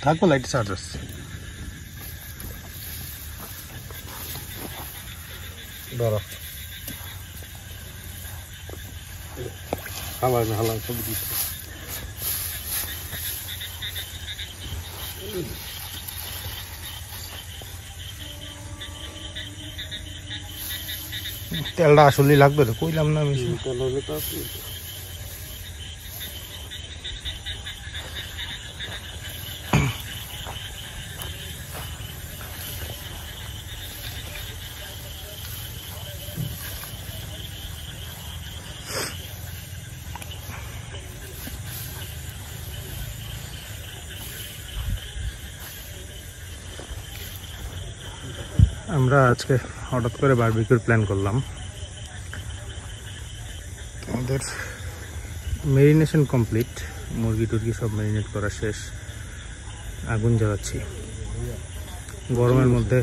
থাকো light charge আছে ধরো হালা সব দিচ্ছে তেলটা আসলে লাগবে তো কইলাম না আমি তেল হলে তো আমরা আজকে হঠাৎ করে বারবিকিউর প্ল্যান করলাম আমাদের মেরিনেশন কমপ্লিট মুরগি টুরগি সব মেরিনেট করা শেষ আগুন জ্বালাচ্ছি গরমের মধ্যে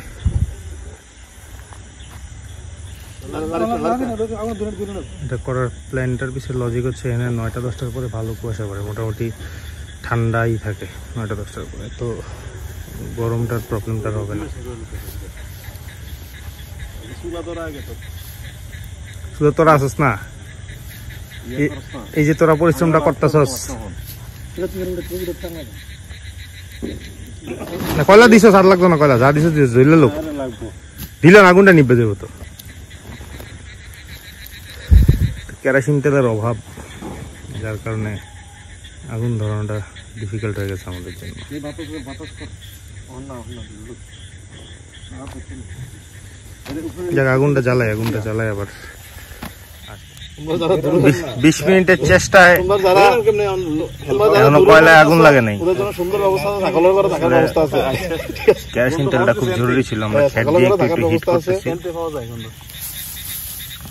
এটা করার প্ল্যানটার পিছনে লজিক হচ্ছে এখানে 9টা-10টার পরে ভালো কুয়াশা পড়ে মোটামুটি ঠান্ডাই থাকে 9টা-10টার পরে তো গরমটার প্রবলেমটা হবে না শুধু তোরা আসস না এই যে তোরা পরিশ্রমটা করতেছস কয়লা দিছ আর লাগতো না কয়লা যা দিছ জ্বললে লোক দিলে আগুনটা নিবে দেবো তো কেরোসিন তেলের অভাব যার কারণে আগুন ধরানোটা ডিফিকাল্ট হয়ে গেছে আমাদের জন্য আগুনটা জ্বালায় আবার 20 মিনিটের চেষ্টায় এখনো কয়লায় আগুন লাগে নাই কেরোসিন তেলটা খুব জরুরি ছিল আমরা খেট দিয়ে একটু হিট করতেছি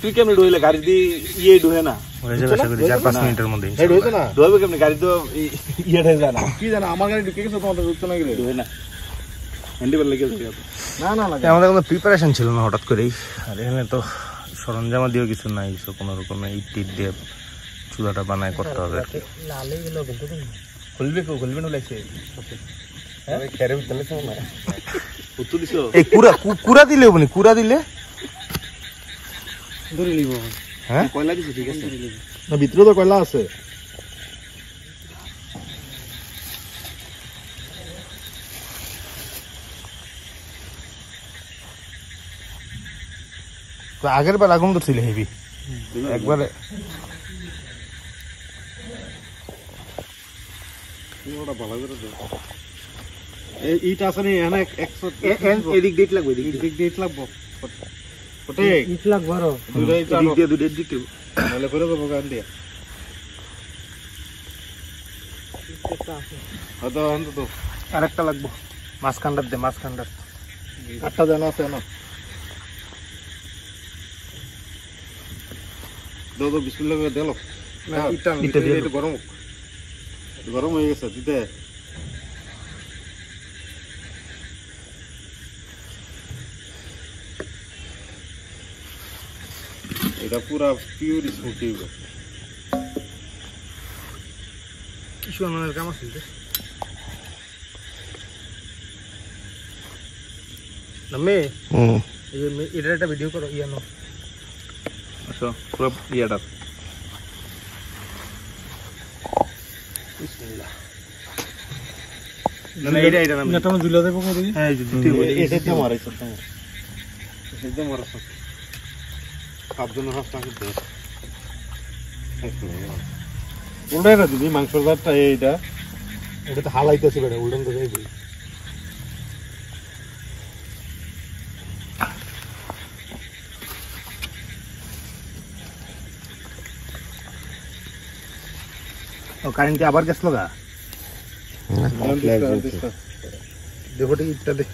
তুই কেমনি ডুইলে গাড়ি দিয়ে ইয়ে ডুহে না হয়ে যাবে আশা করি 4-5 মিনিটের মধ্যে ডুবে কেমনি গাড়ি তো ইয়ে ঢে যায় না কি জানা আমার গাড়ি ঢুকে গেছে তোমাদের উঠতে না গেলে ডুহে না হ্যান্ডিবার লেগে যাবে না আমাদের কোনো প্রিপারেশন ছিল না হঠাৎ করেই আর এখানে তো সরঞ্জাম দিয়েও কিছু নাই কোনো রকমের ইট দিয়ে চুলাটা বানায় করতে হবে কুড়া দিলে কুড়া দিলে হ্যাঁ কয়লা দিছে ঠিক আছে না ভিতরে তো কয়লা আছে আগের বার আগুন তো ছিল হেভি একবারে ইট আছে নি এখানে 100 এদিক দিক লাগবে এদিক দিক লাগবে ওটা ইট লাগবে আরো দুইটা দিক তাহলে করে দেবো গান দিয়ে হয়তো অন্তত আরেকটা লাগবে মাঝখানটার দে মাঝখানটার 8টা জানা আছে না দাও বিসমিল্লাহ করে দেলো না ইটা দিয়ে একটু গরম হয়ে গেছে দিতে এটা পুরা পিওর স্মোকি কিছু আনার কাম আছে নামে এটা একটা ভিডিও করো ইয়ানো আচ্ছা পুরো ইয়াটা বিসমিল্লাহ না এটা না এটা আমি ঝুলা দেব কই হ্যাঁ এটা মারাইছ তোমার এটা মারাইছ খাবজনের হাসটা কি দে উল্টাই না দিবি মাংসের ভাতটা এইটা এটা তো হালাইতেছে বেটা উল্টান তো যাইবি ও কারেন্ট আবার গ্যাস লাগা দেখো ইটটা দে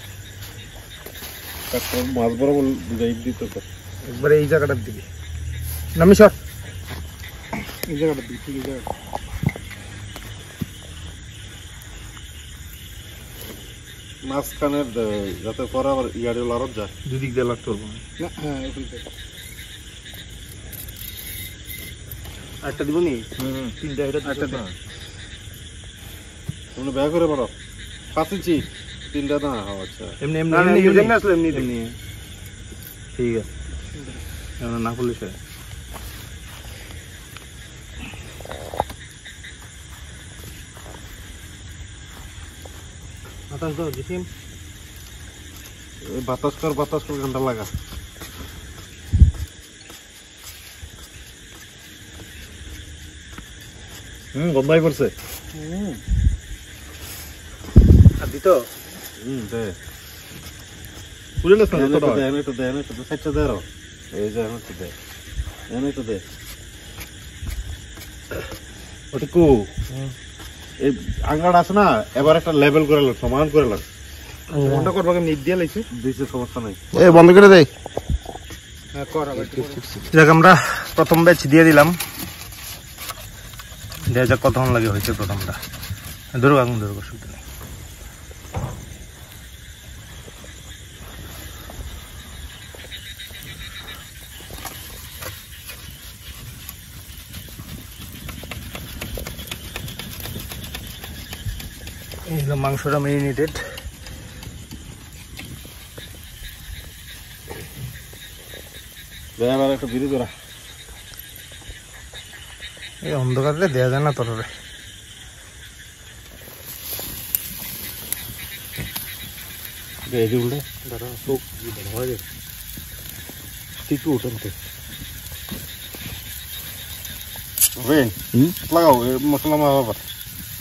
মাছ বড় যাই দিত একবারে এই জায়গাটার দিকে নামি শট এই জায়গাটার দিকে ঠিক আছে মাঝখানের যাতে পরে আবার ইয়ারে লড়ত যায় দুদিক দিয়ে লাগতে হবে না হ্যাঁ একটা দিব নি তিনটা এটা একটা দে তুমি ব্যাগ করে পড়ো 5 ইঞ্চি তিনটা না আচ্ছা এমনি না না ইউজেন না আসলে এমনি এমনি ঠিক আছে না পুলিশ বাতাস দাও জিসিম বাতাস কর ঘন্টা লাগা গম্বাই পড়ছে আর দিত দে পুরো না তো দে এনে তো সাইডটা দে রো এই যে এনে তো দে ওটুকু এই আঙ্গাড় আছে না এবার একটা লেভেল করে লাগ সমান করে লাগ কোনটা করবা নিট দিয়ে লাইছে দিছে সমস্যা নাই এই বন্ধ করে দেই হ্যাঁ কর আবার যাক আমরা প্রথম ব্যাচ দিয়ে দিলাম দেখা যাক কতক্ষণ লাগে হয়েছে প্রথমটা ধরো আগুন ধরো অসুবিধা নেই এই হলো মাংসটা মেরিনেটেড দে আবার একটা বিড়ি ধরা এই অন্ধকারে দেয়া যায় না তররে দে এই উল্টে ধরা চোখ হয় রে ঠিক উঠতে ওরে লাগাও মশলা মা বাবা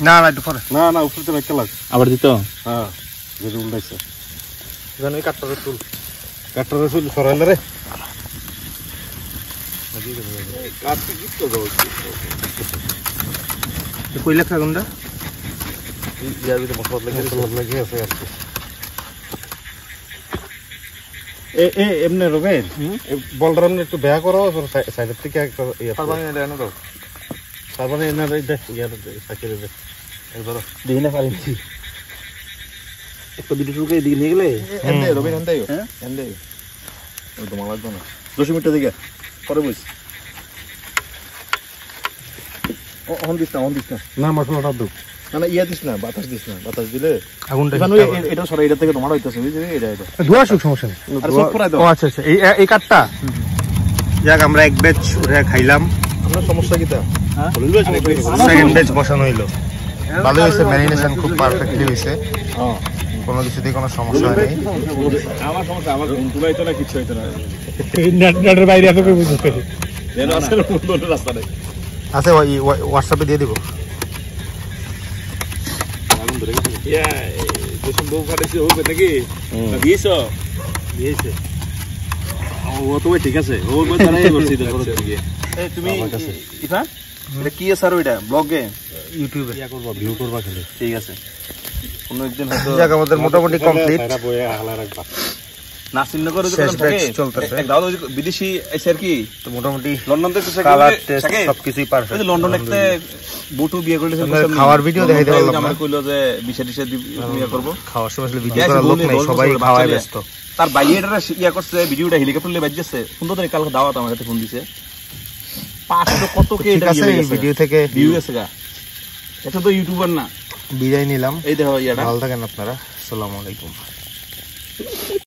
না না একটু পরে না না উপরে তো একটা লাগ আবার দিত হ্যাঁ যে উল্টাইছে জানো এই কাঠটার চুল কাটরে চুল সরাইলে রে কই লেখা আগুনটা ইয়ার ভিতরে মশলা লাগিয়ে আছে আর কি এমনি রবেন বলটা একটু বেয়া করো সাইডের থেকে একটা তারপরে এনে দেখ ইয়ার সাইকেলে দেখ দেখি না পারিনি একটা দুটো টুকরে এদিকে নিয়ে গেলে এনে রবেন এনে হ্যাঁ এনে ওই তোমার লাগবে না 10 মিনিট দিকে পরে বইস অন দিস না না মশলাটা দাও না না ইয়া দিস না বাতাস দিলে আগুনটা এটা সরাই এটা থেকে তোমার হইতাছে বুঝলি এটা ধোয়া শুক সমস্যা নেই আর সব পুরাই দাও ও আচ্ছা আচ্ছা এই কাঠটা যাক আমরা এক ব্যাচ ওটা খাইলাম আমরা সমস্যা কিটা হ্যাঁ সেকেন্ড ব্যাচ বসানো হইলো ভালো হয়েছে ম্যারিনেশন খুব পারফেক্টলি হয়েছে হ্যাঁ কোনো কিছুতেই কোনো সমস্যা হয়নি আমার সমস্যা আমার ঘুম তুলাইতো না কিছু হইতো না নেটের বাইরে এত করে বুঝতে যেন আছে বন্ধুর রাস্তা নেই আছে হোয়াটসঅ্যাপে দিয়ে দিব আগুন ধরে গেছে ইয়া যেসব বউ ফাটাইছে হবে নাকি দিয়েছো দিয়েছে ও তো ঠিক আছে ও মই জানাই করছি তো করতে গিয়ে এই তুমি ইফান এটা কি আছে আর ওইটা ব্লগে ইউটিউবে ইয়া করবা ভিউ করবা খালি ঠিক আছে কোন একদিন হয়তো যাক আমাদের মোটামুটি কমপ্লিট এটা বয়ে হালা রাখবা নাসিরনগর ওই শেষ ব্যাচ চলতেছে এক দাও বিদেশি এসে আর কি তো মোটামুটি লন্ডন থেকে কালার টেস্ট সবকিছুই পারফেক্ট এই লন্ডন একটা বুটু বিয়ে করলে খাওয়ার ভিডিও দেখাইতে পারলাম আমরা কইলো যে বিশে বিয়ে করব খাওয়ার সময় আসলে ভিডিও করার লোক নাই সবাই খাওয়ায় ব্যস্ত তার বাইরেটা ইয়া করছে ভিডিওটা হেলিকপ্টার লিয়ে বাজছে সুন্দর করে কালকে দাওয়াত আমার কাছে ফোন দিছে 500 কত কে এটা ভিডিও থেকে ভিউ গেছে গা এটা তো ইউটিউবার না বিদায় নিলাম এই দেখো ইয়াটা ভালো থাকেন আপনারা আসসালামু আলাইকুম